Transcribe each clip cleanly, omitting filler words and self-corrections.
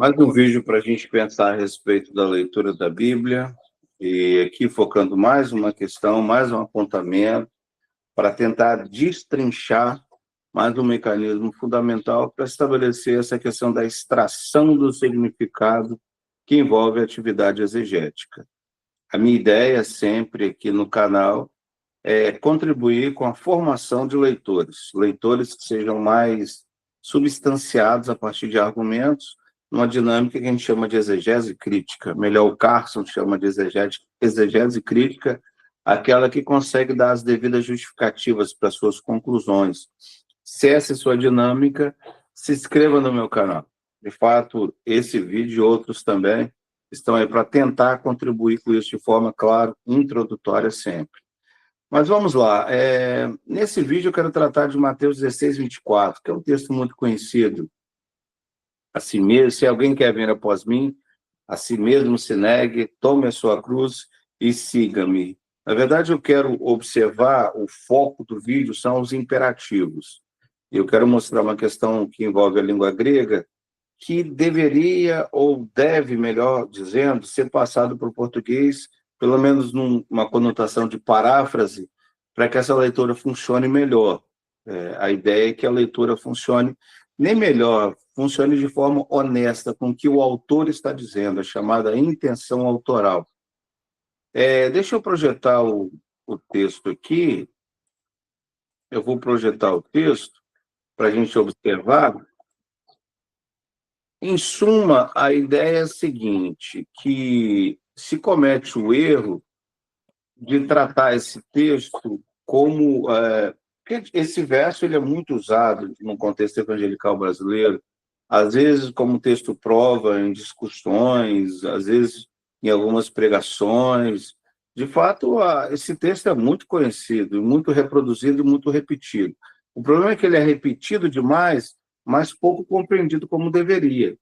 Mais um vídeo para a gente pensar a respeito da leitura da Bíblia, e aqui focando mais uma questão, mais um apontamento, para tentar destrinchar mais um mecanismo fundamental para estabelecer essa questão da extração do significado que envolve a atividade exegética. A minha ideia sempre aqui no canal é contribuir com a formação de leitores que sejam mais substanciados a partir de argumentos, numa dinâmica que a gente chama de exegese crítica. Melhor, o Carson chama de exegese crítica, aquela que consegue dar as devidas justificativas para suas conclusões. Se essa é a sua dinâmica, se inscreva no meu canal. De fato, esse vídeo e outros também estão aí para tentar contribuir com isso de forma, claro, introdutória sempre. Mas vamos lá. Nesse vídeo eu quero tratar de Mateus 16, 24, que é um texto muito conhecido. Assim mesmo, se alguém quer vir após mim, a si mesmo se negue, tome a sua cruz e siga-me. Na verdade, eu quero observar, o foco do vídeo são os imperativos. Eu quero mostrar uma questão que envolve a língua grega, que deveria, ou deve, melhor dizendo, ser passado para o português, pelo menos numa conotação de paráfrase, para que essa leitura funcione melhor. A ideia é que a leitura funcione, nem melhor, funcione de forma honesta com o que o autor está dizendo, a chamada intenção autoral. Deixa eu projetar o texto aqui. Eu vou projetar o texto para a gente observar. Em suma, a ideia é a seguinte, que se comete o erro de tratar esse texto como... porque esse verso ele é muito usado no contexto evangelical brasileiro, às vezes como texto prova em discussões, às vezes em algumas pregações. De fato, esse texto é muito conhecido, muito reproduzido, muito repetido. O problema é que ele é repetido demais, mas pouco compreendido como deveria.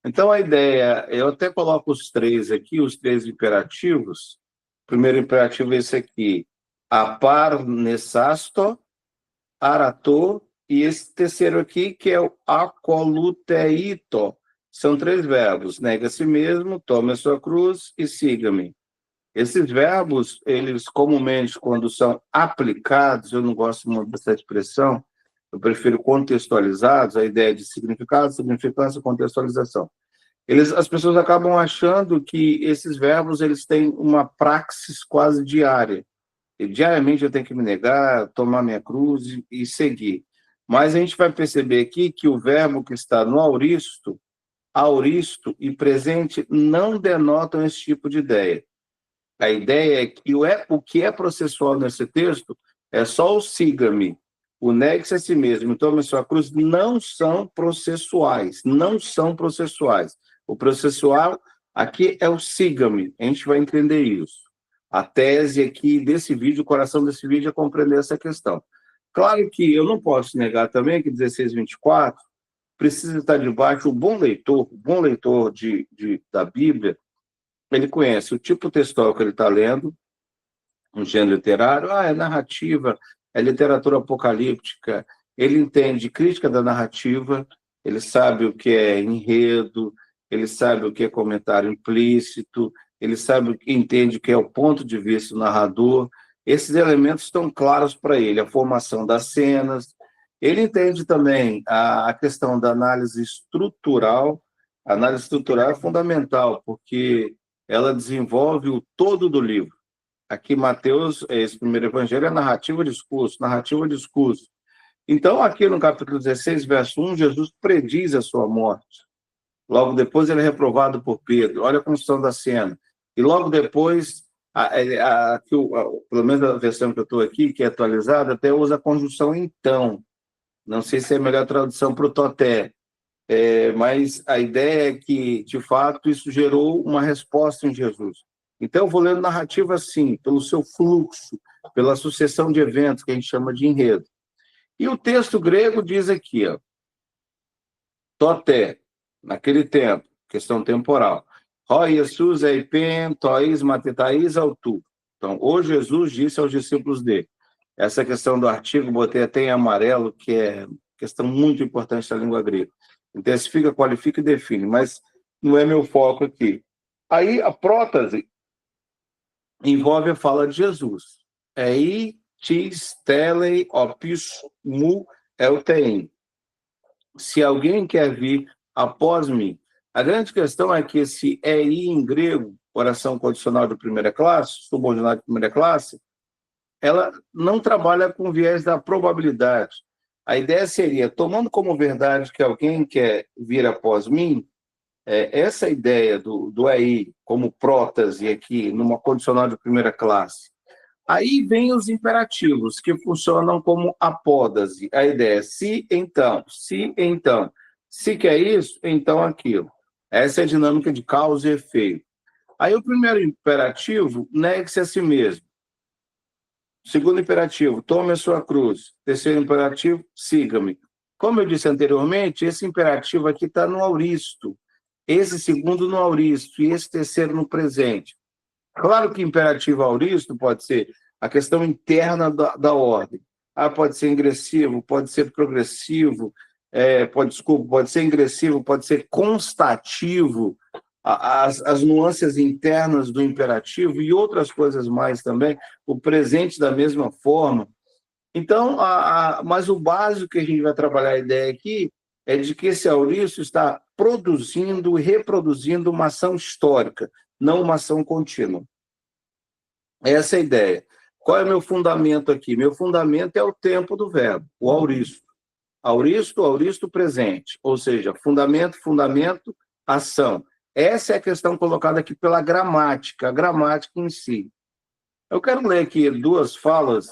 Então, a ideia, eu até coloco os três aqui, os três imperativos. O primeiro imperativo é esse aqui, aparnessasto, arato, e esse terceiro aqui, que é o akoluteito. São três verbos, nega a si mesmo, tome a sua cruz e siga-me. Esses verbos, eles comumente, quando são aplicados, eu não gosto muito dessa expressão, eu prefiro contextualizados, a ideia de significado, significância, contextualização. As pessoas acabam achando que esses verbos eles têm uma praxis quase diária. E diariamente eu tenho que me negar, tomar minha cruz e seguir. Mas a gente vai perceber aqui que o verbo que está no auristo e presente não denotam esse tipo de ideia. A ideia é que o que é processual nesse texto é só o siga-me, o negue-se a si mesmo, tome a sua cruz, não são processuais, não são processuais. O processual aqui é o siga-me, a gente vai entender isso. A tese aqui desse vídeo, o coração desse vídeo é compreender essa questão. Claro que eu não posso negar também que 16:24 precisa estar debaixo, o bom leitor da Bíblia, ele conhece o tipo textual que ele está lendo, um gênero literário, é narrativa, é literatura apocalíptica, ele entende crítica da narrativa, ele sabe o que é enredo, ele sabe o que é comentário implícito, ele entende o que é o ponto de vista do narrador. Esses elementos estão claros para ele, a formação das cenas. Ele entende também a questão da análise estrutural. A análise estrutural é fundamental, porque ela desenvolve o todo do livro. Aqui, Mateus, esse primeiro evangelho é narrativa e discurso. Então, aqui no capítulo 16, verso 1, Jesus prediz a sua morte. Logo depois, ele é reprovado por Pedro. Olha a construção da cena. E logo depois, pelo menos a versão que eu estou aqui, que é atualizada, até usa a conjunção então. Não sei se é a melhor tradução para o toté. Mas a ideia é que, de fato, isso gerou uma resposta em Jesus. Então, eu vou lendo narrativa assim, pelo seu fluxo, pela sucessão de eventos, que a gente chama de enredo. E o texto grego diz aqui, toté, naquele tempo, questão temporal. Ó Jesus eipen, tois matetais autu. Então, o Jesus disse aos discípulos dele. Essa questão do artigo, botei até em amarelo, que é questão muito importante da língua grega. Intensifica, qualifica e define. Mas não é meu foco aqui. Aí a prótase envolve a fala de Jesus. Ei, tis, telei, opis, mu, eltein. Se alguém quer vir após mim. A grande questão é que esse ei em grego, oração condicional de primeira classe, subordinado de primeira classe, ela não trabalha com viés da probabilidade. A ideia seria, tomando como verdade que alguém quer vir após mim, essa ideia do aí, como prótese aqui, numa condicional de primeira classe. Aí vem os imperativos, que funcionam como apódase. A ideia é se, então, se, então. Se quer isso, então aquilo. Essa é a dinâmica de causa e efeito. Aí o primeiro imperativo, negue-se a si mesmo. Segundo imperativo, tome a sua cruz. Terceiro imperativo, siga-me. Como eu disse anteriormente, esse imperativo aqui está no auristo. Esse segundo no auristo e esse terceiro no presente. Claro que imperativo auristo pode ser a questão interna da ordem. Pode ser ingressivo, pode ser progressivo, pode ser ingressivo, pode ser constativo, as nuances internas do imperativo e outras coisas mais também, o presente da mesma forma. Então, mas o básico que a gente vai trabalhar a ideia aqui é de que esse auristo está produzindo e reproduzindo uma ação histórica, não uma ação contínua. Essa é a ideia. Qual é o meu fundamento aqui? Meu fundamento é o tempo do verbo, o auristo. Auristo, auristo presente, ou seja, fundamento, fundamento, ação. Essa é a questão colocada aqui pela gramática, a gramática em si. Eu quero ler aqui duas falas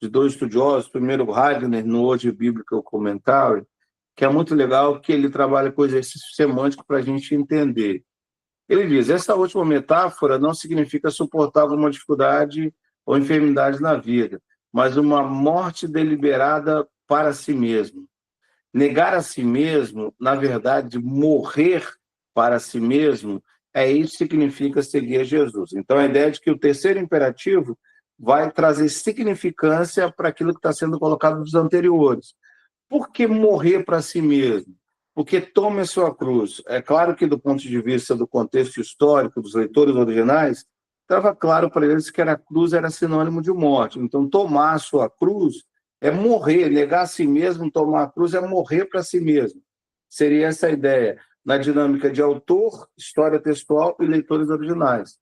de dois estudiosos, primeiro Wagner, no Hoje Biblical Commentary, que é muito legal, que ele trabalha com exercício semântico para a gente entender. Ele diz, essa última metáfora não significa suportar uma dificuldade ou enfermidade na vida, mas uma morte deliberada para si mesmo. Negar a si mesmo, na verdade, morrer para si mesmo, isso que significa seguir a Jesus. Então, a ideia de que o terceiro imperativo vai trazer significância para aquilo que está sendo colocado nos anteriores. Por que morrer para si mesmo? Porque tome a sua cruz. É claro que, do ponto de vista do contexto histórico dos leitores originais, estava claro para eles que a cruz era sinônimo de morte. Então, tomar a sua cruz é morrer, negar a si mesmo, tomar a cruz é morrer para si mesmo. Seria essa a ideia, na dinâmica de autor, história textual e leitores originais.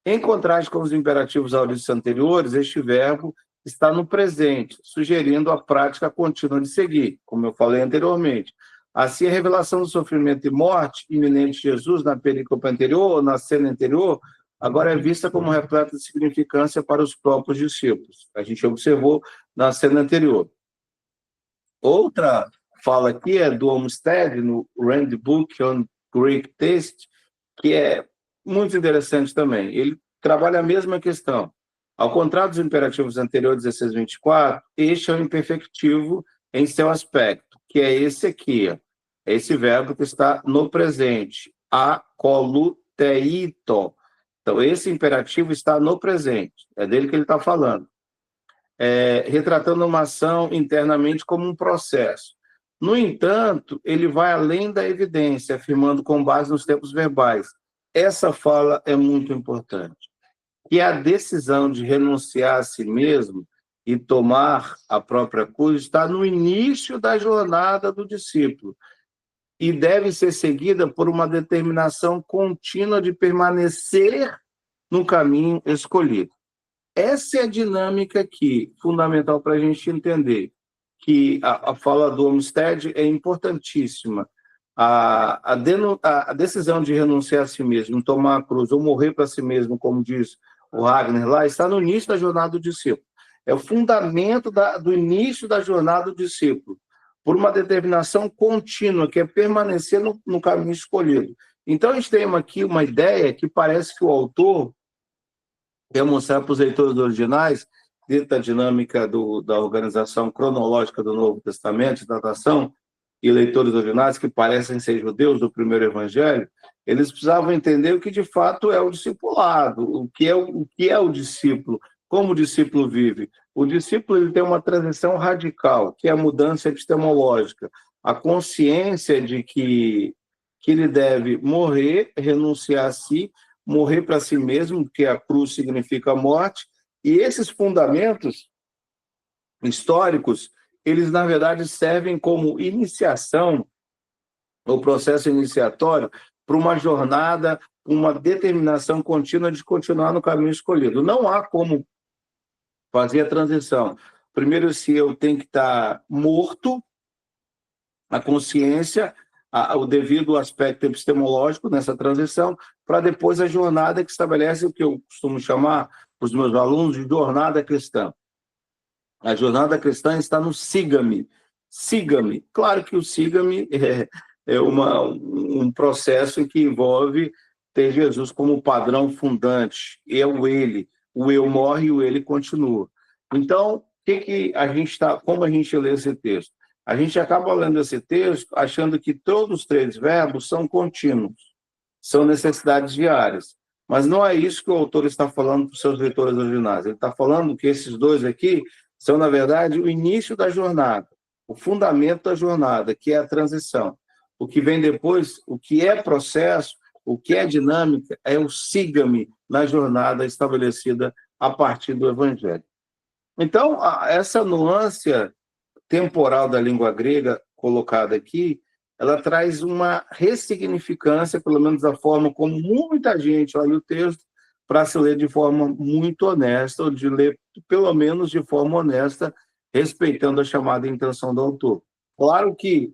Em contraste com os imperativos aurísticos anteriores, este verbo está no presente, sugerindo a prática contínua de seguir, como eu falei anteriormente. Assim, a revelação do sofrimento e morte iminente de Jesus na perícope anterior, ou na cena anterior, agora é vista como repleta de significância para os próprios discípulos. A gente observou na cena anterior. Outra fala aqui é do Olmsted, no Rand Book on Greek Text, que é muito interessante também. Ele trabalha a mesma questão. Ao contrário dos imperativos anteriores, 16 e 24, este é o imperfectivo em seu aspecto, que é esse aqui, ó. É esse verbo que está no presente, akoluteito. Então, esse imperativo está no presente, é dele que ele está falando. Retratando uma ação internamente como um processo. No entanto, ele vai além da evidência, afirmando com base nos tempos verbais. Essa fala é muito importante. Que a decisão de renunciar a si mesmo e tomar a própria cruz está no início da jornada do discípulo e deve ser seguida por uma determinação contínua de permanecer no caminho escolhido. Essa é a dinâmica aqui, fundamental para a gente entender, que a fala do Olmsted é importantíssima. A decisão de renunciar a si mesmo, tomar a cruz ou morrer para si mesmo, como diz o Wagner lá, está no início da jornada do discípulo. É o fundamento do início da jornada do discípulo, por uma determinação contínua, que é permanecer no caminho escolhido. Então, a gente tem aqui uma ideia que parece que o autor quer mostrar para os leitores originais, dentro da dinâmica da organização cronológica do Novo Testamento, datação, e leitores originais que parecem ser judeus do primeiro evangelho, eles precisavam entender o que de fato é o discipulado, o que é o discípulo, como o discípulo vive. O discípulo ele tem uma transição radical, que é a mudança epistemológica, a consciência de que que ele deve morrer, renunciar a si, morrer para si mesmo, porque a cruz significa a morte, e esses fundamentos históricos, eles, na verdade, servem como iniciação, o processo iniciatório, para uma jornada, uma determinação contínua de continuar no caminho escolhido. Não há como fazer a transição. Primeiro, se eu tenho que estar morto, a consciência, o devido aspecto epistemológico nessa transição, para depois a jornada que estabelece o que eu costumo chamar para os meus alunos de jornada cristã. A jornada cristã está no siga-me. Siga-me. Claro que o siga-me é um processo em que envolve ter Jesus como padrão fundante. É o ele. O eu morre e o ele continua. Então, como a gente lê esse texto? A gente acaba lendo esse texto achando que todos os três verbos são contínuos, são necessidades diárias. Mas não é isso que o autor está falando para os seus leitores originais. Ele está falando que esses dois aqui são, na verdade, o início da jornada, o fundamento da jornada, que é a transição. O que vem depois, o que é processo, o que é dinâmica, é o siga-me na jornada estabelecida a partir do Evangelho. Então, essa nuance temporal da língua grega colocada aqui, ela traz uma ressignificância, pelo menos da forma como muita gente olha o texto, para se ler de forma muito honesta, ou de ler, pelo menos, de forma honesta, respeitando a chamada intenção do autor. Claro que,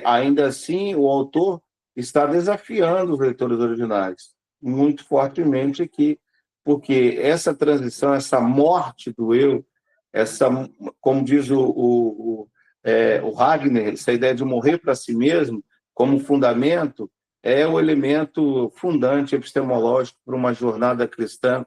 ainda assim, o autor está desafiando os leitores originais, muito fortemente aqui, porque essa transição, essa morte do eu, como diz o Wagner, essa ideia de morrer para si mesmo, como fundamento, é o elemento fundante epistemológico para uma jornada cristã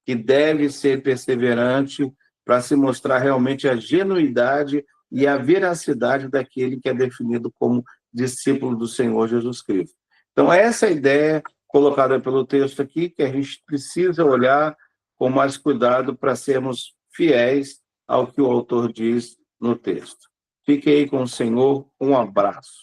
que deve ser perseverante para se mostrar realmente a genuidade e a veracidade daquele que é definido como discípulo do Senhor Jesus Cristo. Então, essa ideia colocada pelo texto aqui, que a gente precisa olhar com mais cuidado para sermos fiéis ao que o autor diz no texto. Fique aí com o Senhor, um abraço.